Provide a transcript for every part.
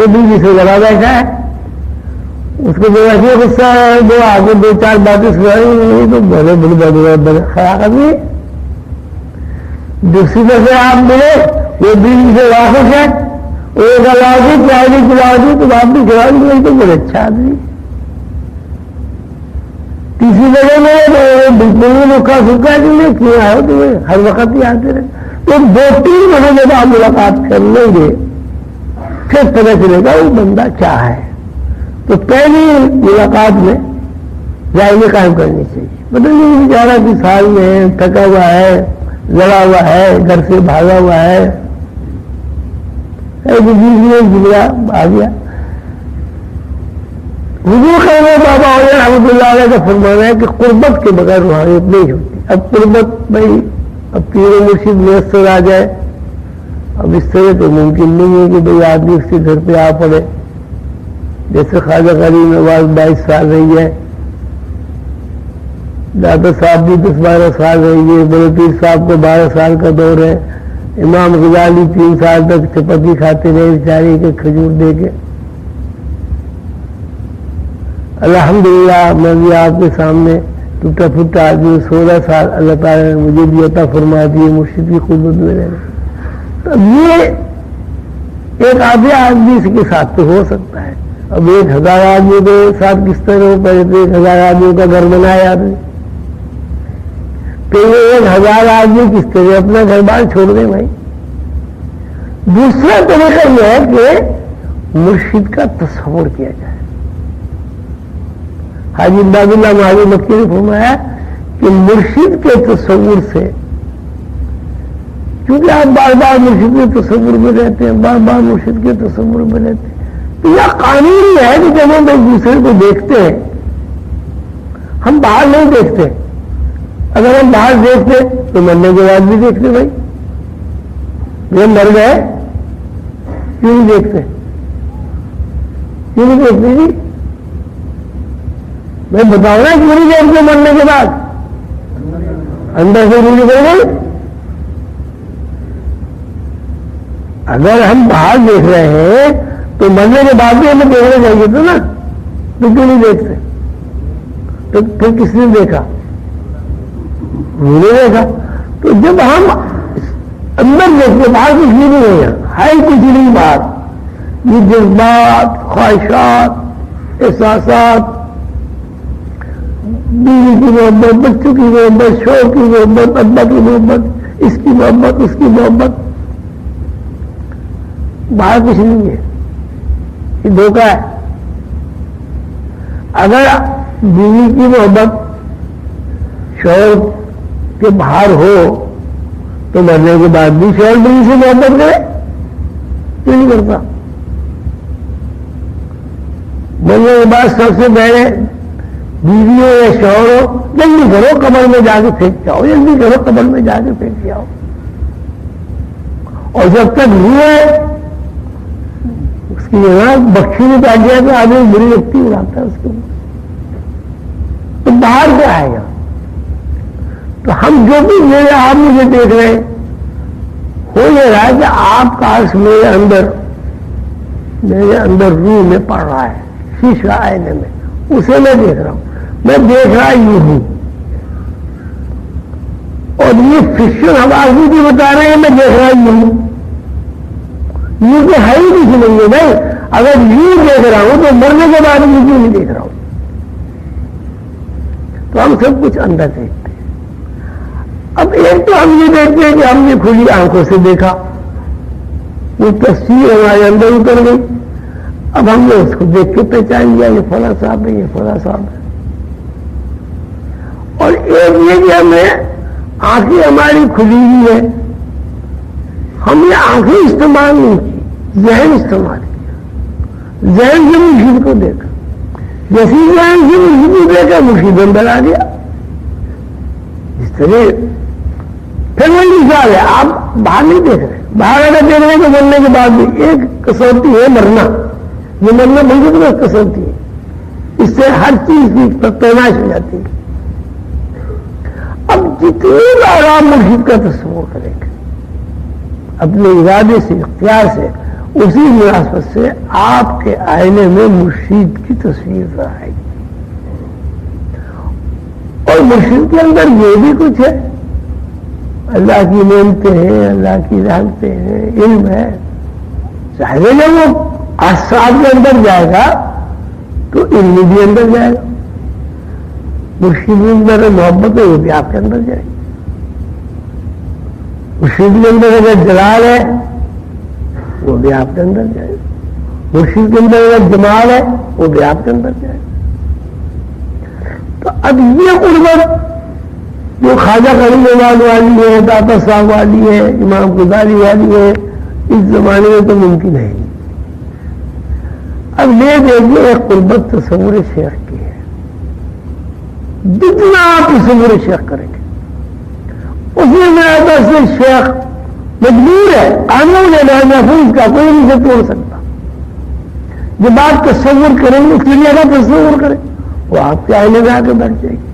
وہ بیوی سے لڑا بیٹھا ہے، اس کو جو ایسے غصہ ہے وہ آگے دو چار باتیں سنائی تو بڑے بڑے خیال آدمی. دوسری طرف سے آپ ملے وہ بیوی سے واقف ہے، وہ گلا دی چائے بھی کھلا دی تو آپ بھی کھلا دی تو بڑے اچھا آدمی. تیسری جگہ میں بالکل ہی روکھا سوکھا تمہیں کیوں آئے تمہیں ہر وقت ہی آتے رہے. تو 2-3 مہینے جب آپ ملاقات کر لیں گے پھر پتہ چلے گا وہ بندہ کیا ہے. تو پہلی ملاقات میں جائزے قائم کرنی چاہیے. پتہ نہیں بیچارہ کہ سال میں تھکا ہوا ہے، لڑا ہوا ہے، گھر سے بھاگا ہوا ہے، جملہ آ گیا. حضور خیر بابا رحمۃ اللہ علیہ کا فرمانا ہے کہ قربت کے بغیر روحانیت نہیں ہوتی. اب قربت بھائی اب پیر و مرشد میسر آ جائے، اب اس طرح تو ممکن نہیں ہے کہ بھائی آدمی اس کے گھر پہ آ پڑے. جیسے خواجہ غریب نواز 22 سال رہی ہے، دادا صاحب بھی 10-12 سال رہی ہے، بڑے پیر صاحب کو 12 سال کا دور ہے، امام غزالی 3 سال تک چپاتی کھاتے رہے بیچارے کے کھجور دے کے. الحمدللہ میں بھی آپ کے سامنے ٹوٹا پھوٹا آدمی 16 سال اللہ تعالیٰ نے مجھے بھی عطا فرما دیے مرشد کی قربت میں رہنے. تو یہ ایک آدھے آدمی کے ساتھ تو ہو سکتا ہے. اب 1000 آدمی کے ساتھ کس طرح ہو پہلے تو 1000 آدمیوں کا گھر بنایا آدمی، پھر یہ 1000 آدمی کس طرح اپنا گھر بار چھوڑ دیں بھائی. دوسرا طریقہ یہ ہے کہ مرشد کا تصور کیا جائے. حاجی عباد اللہ مہاجر مکی نے فرمایا کہ مرشد کے تصور سے، کیونکہ آپ بار بار مرشد کے تصور میں رہتے ہیں، بار بار مرشد کے تصور میں رہتے ہیں، تو یہ قانون ہے کہ جب ہم ایک دوسرے کو دیکھتے ہیں ہم باہر نہیں دیکھتے. اگر ہم باہر دیکھتے تو مرنے کے بعد بھی دیکھتے بھائی. جب مر گئے کیوں نہیں دیکھتے؟ کیوں نہیں دیکھتے جی؟ میں بتاؤں نا کیوں نہیں دیکھتے مرنے کے بعد؟ اندر سے نہیں نکل گئی. اگر ہم باہر دیکھ رہے ہیں تو مرنے کے بعد بھی ہمیں دیکھنا چاہیے تھا نا، تو کیوں نہیں دیکھتے؟ تو پھر کس نے دیکھا؟ نہیں دیکھا. تو جب ہم اندر دیکھتے باہر کچھ بھی نہیں ہے کچھ نہیں باہر. یہ جذبات، خواہشات، احساسات، بیوی کی محبت، بچوں کی محبت، شوہر کی محبت، ابا کی محبت، اس کی محبت، اس کی محبت، باہر کچھ نہیں ہے. یہ دھوکہ ہے. اگر بیوی کی محبت شوہر کے باہر ہو تو مرنے کے بعد بھی شوہر بیوی سے محبت کرے؟ کیوں نہیں کرتا؟ مرنے کے بعد سب سے پہلے بیوی ہو یا شوہر ہو، جلدی کرو قبر میں جا کے پھینک جاؤ، جلدی کرو قبر میں جا کے پھینک جاؤ. اور جب تک نہیں ہے اس کی جگہ بخشی میں بیٹھ گیا تو آدمی بری لگتی اڑاتا ہے اس کو. تو باہر کیا آئے گا؟ تو ہم جو بھی میرے آپ مجھے دیکھ رہے ہیں ہو یہ رہا ہے کہ آپ کا عرش میرے اندر روح میں پڑ رہا ہے، شیشہ آئینے میں، اسے میں دیکھ رہا ہوں. میں دیکھ رہا یوں ہوں، اور یہ فکشن ہم آدمی بھی بتا رہے ہیں میں دیکھ رہا یوں ہوں. یوں کہ ہے ہی کچھ نہیں ہے بھائی. اگر یوں دیکھ رہا ہوں تو مرنے کے بعد میں کیوں نہیں دیکھ رہا ہوں؟ تو ہم سب کچھ اندر دیکھتے ہیں. اب ایک تو ہم یہ دیکھتے ہیں کہ ہم نے کھلی آنکھوں سے دیکھا، وہ تصویر ہمارے اندر اتر گئی. اب ہم نے اس کو دیکھ کے پہچان لیا یہ فلاں صاحب ہے، یہ فلاں صاحب ہے. اور ایک یہ کہ ہمیں آنکھیں ہماری کھلی ہوئی ہے، ہم نے آنکھیں استعمال نہیں کی، ذہن استعمال کیا. ذہن سے مرشد کو دیکھا، جیسی ذہن سے مرشد کو دیکھا مرشد اندر آ گیا. اس طرح پھر وہی مثال ہے، آپ باہر نہیں دیکھ رہے. باہر اگر دیکھ رہے تو مرنے کے بعد بھی ایک کسوٹی ہے مرنا. یہ مرنا بالکل درست کسوٹی ہے، اس سے ہر چیز کی پیمائش ہو جاتی ہے. اب جتنی بار آپ مرشد کا تصور کریں گے اپنے ارادے سے، اختیار سے، اسی مناسبت سے آپ کے آئینے میں مرشید کی تصویر آئے گی، اور مرشد کے اندر یہ بھی کچھ ہے، اللہ کی نعمتیں ہیں، اللہ کی رحمتیں ہیں، علم ہے۔ چاہے جب وہ اسرار کے اندر جائے گا تو علم بھی اندر جائے گا، مرشد کے اندر محبت ہے وہ بھی آپ کے اندر جائے گی، مرشد کے اندر اگر جلال ہے وہ بھی آپ کے اندر جائے گا، مرشد کے اندر اگر جمال ہے وہ بھی آپ کے اندر جائے گا۔ تو اب یہ قربت جو خواجہ کریم والی ہے، داتا صاحب والی ہے، امام غزالی والی ہے، اس زمانے میں تو ممکن ہے نہیں۔ اب یہ دیکھیے ایک قربت تصور شیخ کی ہے، جتنا آپ تصور شیخ کریں گے اس میں میرا سے شیخ مجبور ہے، قانون ہے محفوظ کا، کوئی نہیں سے توڑ سکتا۔ جب آپ تصور کریں گے اس لیے کا تصور کریں، وہ آپ کے آئینے میں آ کے بیٹھ جائے گی۔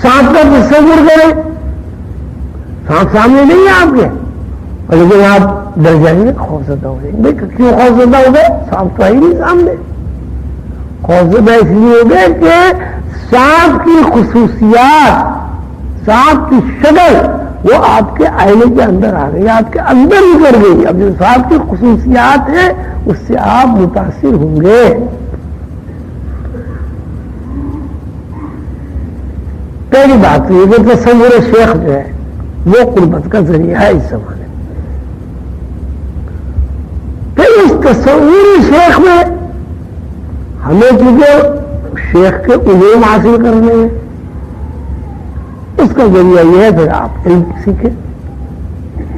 سانپ کا تصور کریں، سانپ سامنے نہیں ہے آپ کے، اور لیکن آپ ڈر جائیں گے، خوفزدہ ہو جائیں گے۔ بھائی کیوں خوفزدہ ہو گئے؟ سانپ تو ہے ہی نہیں سامنے۔ خوفزدہ اس لیے ہو گئے کہ سانپ کی خصوصیات، سانپ کی شکل وہ آپ کے آئینے کے اندر آ گئی، آپ کے اندر اتر گئی۔ اب جو سانپ کی خصوصیات ہیں اس سے آپ متاثر ہوں گے۔ پہلی بات یہ کہ تصور شیخ جو ہے وہ قربت کا ذریعہ ہے اس زمانے میں۔ پھر اس تصور شیخ میں ہمیں چونکہ شیخ کے علوم حاصل کرنے ہیں، اس کا ذریعہ یہ ہے پھر آپ علم سیکھیں،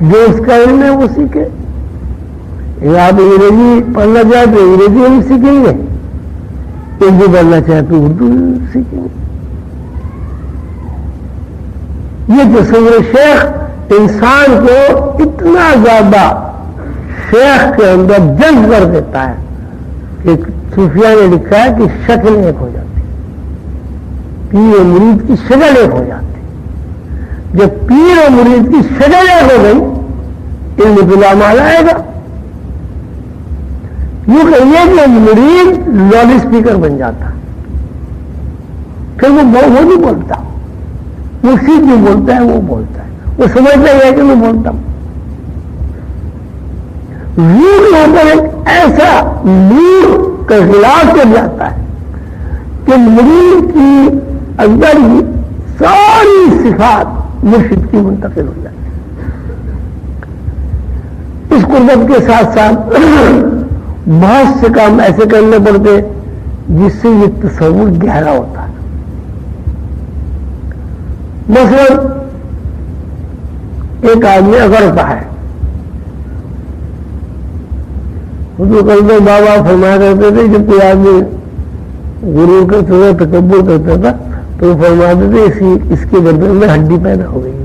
جو اس کا علم ہے وہ سیکھیں۔ اگر آپ انگریزی پڑھنا چاہیں تو انگریزی علم سیکھیں گے، اردو پڑھنا چاہیں تو اردو سیکھیں گے۔ یہ تصور شیخ انسان کو اتنا زیادہ شیخ کے اندر جذب کر دیتا ہے کہ صوفیہ نے لکھا ہے کہ شکل ایک ہو جاتی ہے، پیر و مرید کی شکل ایک ہو جاتی ہے۔ جب پیر و مرید کی شکل ایک ہو گئی علم بلا مال آئے گا۔ یوں کہیے کہ مرید لاؤڈ اسپیکر بن جاتا، پھر وہ نہیں بولتا، مرشد جو بولتا ہے وہ بولتا ہے، وہ سمجھتا ہے کہ میں بولتا ہوں۔ روح کے اوپر ایک ایسا نور کا غلاف کر جاتا ہے کہ مرید کی اندر ہی ساری صفات مرشد کی منتقل ہو جاتی ہے۔ اس قربت کے ساتھ ساتھ بہت سے کام ایسے کرنے پڑتے جس سے یہ تصور گہرا ہوتا ہے۔ مثلا ایک آدمی اگرتا ہے، حضور کلمہ بابا فرمایا کرتے تھے جب کوئی آدمی غرور کا تھوڑا تکبر کرتا تھا تو وہ فرماتے تھے اس کے گردن میں ہڈی پیدا ہو گئی،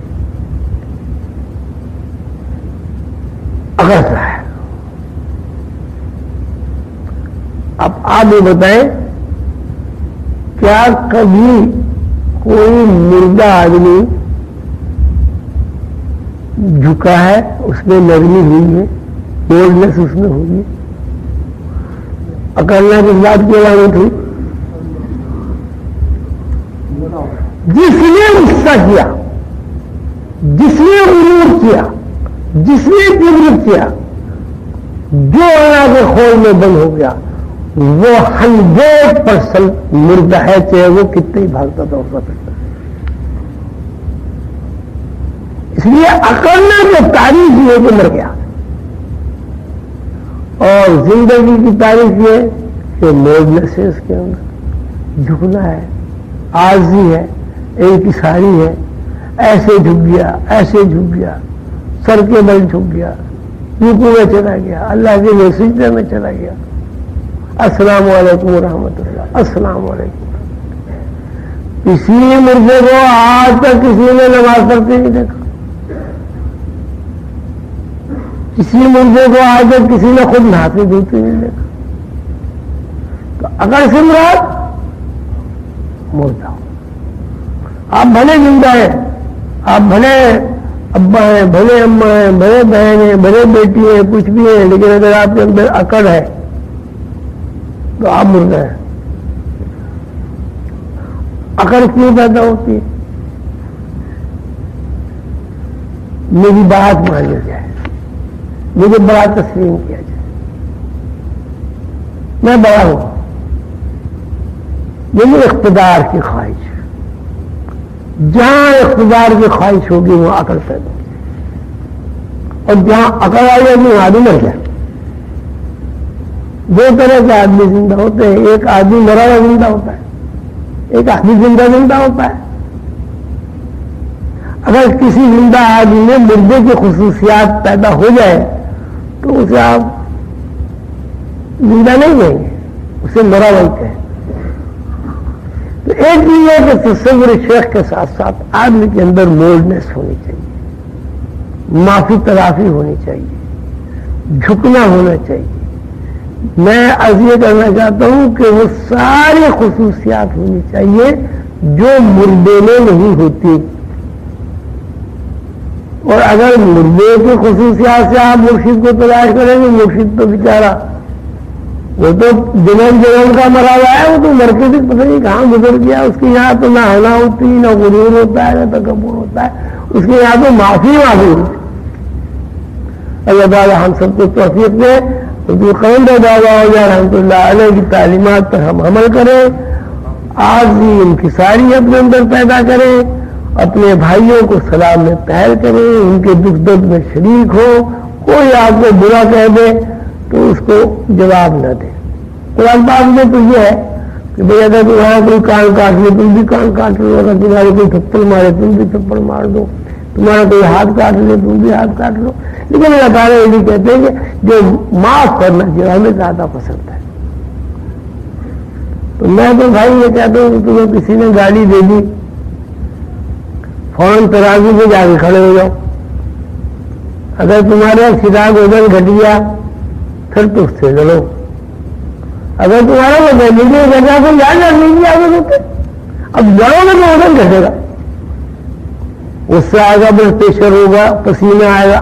اگرتا ہے۔ اب آپ یہ بتائیں کیا کبھی کوئی مردہ آدمی جھکا ہے، اس میں نرمی ہوئی ہے، بولڈنس اس میں ہوئی ہے؟ اکرنا کس بات کی علامت ہوئی؟ جس نے غصہ کیا، جس نے غرور کیا، جس نے کبر کیا، جو اللہ کے خول میں بند ہو گیا وہ 100% مردہ ہے، چاہے وہ کتنے ہی بھاگتا تھا اس وقت۔ اس لیے اکرنا کی تعریف یہ کہ مر گیا، اور زندگی کی تعریف یہ کہ موڈنس ہے، اس کے اندر جھکنا ہے، عاجزی ہے، انکساری ہے، ایسے جھک گیا، ایسے جھک گیا، سر کے بل جھک گیا، رکوع میں چلا گیا، اللہ کے سجدے میں چلا گیا، السلام علیکم ورحمۃ اللہ، السلام علیکم۔ کسی مردے کو آج تک کسی نے نماز پڑھتے نہیں دیکھا، کسی مردے کو آج تک کسی نے خود نہاتے دھوتے نہیں دیکھا۔ تو اگر سے مراد مردہ، آپ بھلے زندہ ہیں، آپ بھلے ابا ہیں، بھلے اماں ہیں، بھلے بہن ہیں، بھلے بیٹی ہیں، کچھ بھی ہیں، لیکن اگر آپ کے اندر اکڑ ہے تو آپ مردہ ہیں۔ اکڑ کیوں پیدا ہوتی ہے؟ میری بات مانی جائے، مجھے بڑا تسلیم کیا جائے، میں بڑا ہوں، یہ نہیں اقتدار کی خواہش۔ جہاں اقتدار کی خواہش ہوگی وہ عقل پیدا ہوگی، اور جہاں عقل آ جائے گی وہاں آدمی مر جائے۔ دو طرح کے آدمی زندہ ہوتے ہیں، ایک آدمی مرا ہوا زندہ ہوتا ہے، ایک آدمی زندہ ہوتا ہے۔ اگر کسی زندہ آدمی میں مردے کی خصوصیات پیدا ہو جائے تو اسے آپ زندہ نہیں کہیں گے، اسے مرا ہوا کہیں گے۔ تو ایک چیز ہے کہ تصور شیخ کے ساتھ ساتھ آدمی کے اندر مولڈنس ہونی چاہیے، معافی تلافی ہونی چاہیے، جھکنا ہونا چاہیے۔ میں عرض یہ کرنا چاہتا ہوں کہ وہ ساری خصوصیات ہونی چاہیے جو مردے میں نہیں ہوتی، اور اگر مردے کی خصوصیات سے آپ مرشد کو تلاش کریں گے، مرشد تو بیچارہ وہ تو جنم کا مرا ہوا ہے، وہ تو مر کے بھی پتہ نہیں کہاں گزر گیا۔ اس کے یہاں تو نہ ہونا ہوتی، نہ غرور ہوتا ہے، نہ تکبر ہوتا ہے، اس کے یہاں تو معافی ہوتی۔ اللہ تعالیٰ ہم سب کو توفیق دے، قوم بابا رحمۃ اللہ علیہ کی تعلیمات پر ہم عمل کریں، عاجزی انکساری اپنے اندر پیدا کریں، اپنے بھائیوں کو سلام میں پہل کریں، ان کے دکھ درد میں شریک ہو۔ کوئی آپ کو برا کہہ دے تو اس کو جواب نہ دے۔ قرآن پاک میں تو یہ ہے کہ بھئی اگر تمہارا کوئی کان کاٹ لے تم بھی کان کاٹ لو، اگر تمہارے کوئی تھپڑ مارے تم بھی تھپڑ مار دو، تمہارا کوئی ہاتھ کاٹ لے تم بھی ہاتھ کاٹ لو۔ لیکن اللہ تعالیٰ یہ بھی کہتے ہیں کہ جو معاف کرنا جو ہمیں زیادہ پسند ہے۔ تو میں تو بھائی یہ کہتا ہوں کہ تمہیں کسی نے گالی دے دی، فوراً ترازو پہ جا کے کھڑے ہو جاؤ۔ اگر تمہارے سراغ وزن گھٹ گیا پھر تو اس سے لڑو۔ اگر تمہارا وزن نہیں گھٹا تو یاد لڑنے کی عادت ہوتے، اب لڑو گے تو وزن گھٹے گا، اس سے آئے گا بلڈ پریشر ہوگا، پسینہ آئے گا۔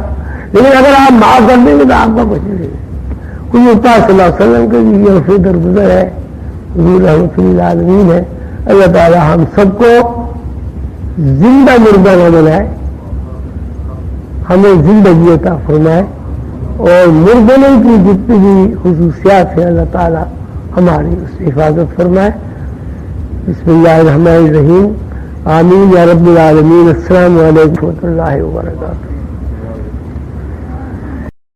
لیکن اگر آپ معاف کر دیں گے تو آپ کا کچھ نہیں ہے۔ کوئی اوپر صلی اللہ علیہ وسلم کے لیے اسے درگزر ہے، حضور رحمۃ اللہ عالمین ہے۔ اللہ تعالیٰ ہم سب کو زندہ مردہ نہ بنائے، ہمیں زندگی عطا فرمائے، اور مردنے کی جتنی بھی خصوصیات ہیں اللہ تعالیٰ ہماری اس سے حفاظت فرمائے۔ بسم اللہ الرحمن الرحیم، آمین یا رب العالمین۔ السلام علیکم ورحمۃ اللہ وبرکاتہ۔